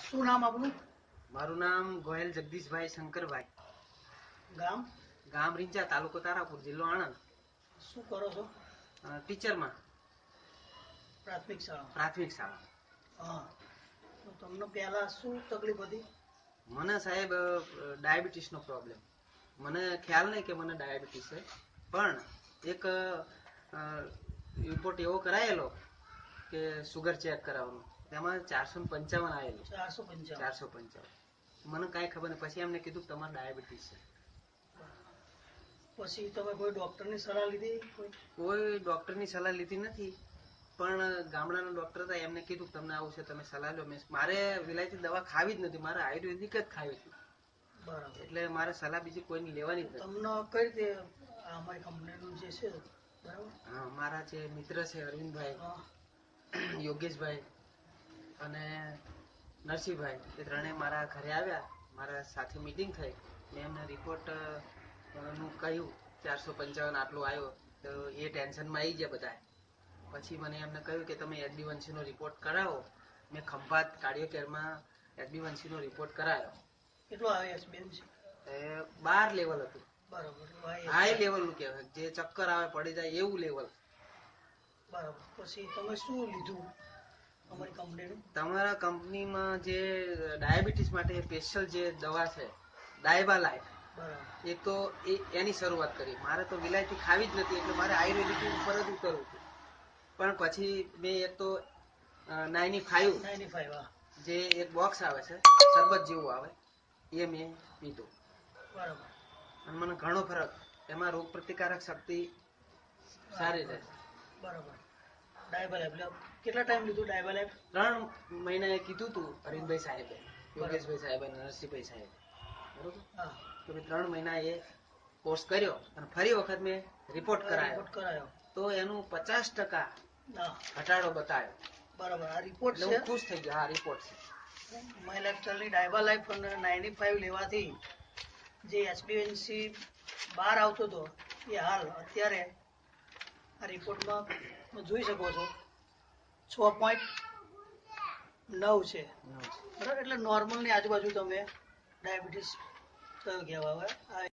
શું નામ આપનું? મારું નામ ગોયલ જગદીશભાઈ શંકરભાઈ. ગામ? ગામ રીંચા, તાલુકો તારાપુર, જિલ્લો આણંદ. શું કરો છો? ટીચરમાં. પ્રાથમિક શાળા? પ્રાથમિક શાળા. હા. તો તમને પહેલા શું તકલીફ હતી? મને સાહેબ ડાયાબિટીસનો પ્રોબ્લેમ. મને ખ્યાલ નહીં કે મને ડાયાબિટીસ છે, પણ એક રિપોર્ટ એવો કરાયેલો કે સુગર ચેક કરાવવાનો, તેમાં 455 આવેલું. 455. મને કાંઈ ખબર નહીં. પછી એમને કીધું કે તમારે ડાયાબિટીસ છે. પછી તમે કોઈ ડોક્ટરની સલાહ લીધી? કોઈ ડોક્ટરની સલાહ લીધી નથી, પણ ગામડાના ડોક્ટર હતા, એમને કીધું તમને આવું છે, તમે સલાહ લો. મારે વિલાયતી દવા ખાવી જ નથી, મારે આયુર્વેદિક જ ખાવી હતી. બરાબર. એટલે મારે સલાહ બીજી કોઈની લેવાની જ નથી. તમને કઈ રીતે અમારી કંપનીનું જે છે? બરાબર. હા, મારા જે મિત્ર છે અરવિંદભાઈ, યોગેશભાઈ અને નરસિંહભાઈ, એ ત્રણેય મારા ઘરે આવ્યા, મારા સાથે મીટિંગ થઈ. મેં એમને રિપોર્ટ નું કહ્યું 455 આટલો આવ્યો, તો એ ટેન્શનમાં આવી ગયા બધા. પછી મને એમને કહ્યું કે તમે HbA1c નો રિપોર્ટ કરાવો. મેં ખંભાત કાર્ડિયોકેરમાં HbA1c નો રિપોર્ટ કરાયો. કેટલો આવે HbA1c? 12 લેવલ હતું. બરાબર. હાઈ લેવલ નું કહેવાય, જે ચક્કર આવે પડી જાય એવું લેવલ. બરાબર. પછી તમે શું લીધું અમારી કંપનીનું? તમારા કંપનીમાં જે ડાયાબિટીસ માટે સ્પેશિયલ જે દવા છે, ડાયબા લાઈફ, બરાબર, એ તો એની શરૂઆત કરી. મારે તો વિલાયતી ખાવી જ નથી, એટલે મારે આયુર્વેદિક ઉપર જ ઉતરવું હતું. પણ પછી મેં એક તો 95 જે એક બોક્સ આવે છે, શરબત જેવું આવે, એ મેં પીધું. બરાબર. અને મને ઘણો ફરક. એમાં રોગ પ્રતિકારક શક્તિ સારી રહે. બરાબર. ડાયબા લાઈફ કેટલા ટાઈમ લીધું? ડાયબા લાઈફ 3 મહિનાએ કીધું તું અરવિંદભાઈ સાહેબે, યોગેશભાઈ સાહેબ અને નરસિંહભાઈ સાહેબ. બરોબર. હા. તો મેં 3 મહિના એ કોર્સ કર્યો અને ફરી વખત મેં રિપોર્ટ કરાયો, તો એનું 50% ઘટાડો બતાવ્યો. બરાબર. આ રિપોર્ટ એટલે હું ખુશ થઈ ગયો. આ રિપોર્ટ છે. માય લાઈફસ્ટાઈલની ડાયબા લાઈફ અને 95 લેવાથી જે HbA1c 12 આવતો હતો, એ હાલ અત્યારે આ રિપોર્ટમાં જોઈ શકો છો 6.9 છે. બરાબર. એટલે નોર્મલની આજુબાજુ તમે ડાયાબિટીસ થયો કહેવાય.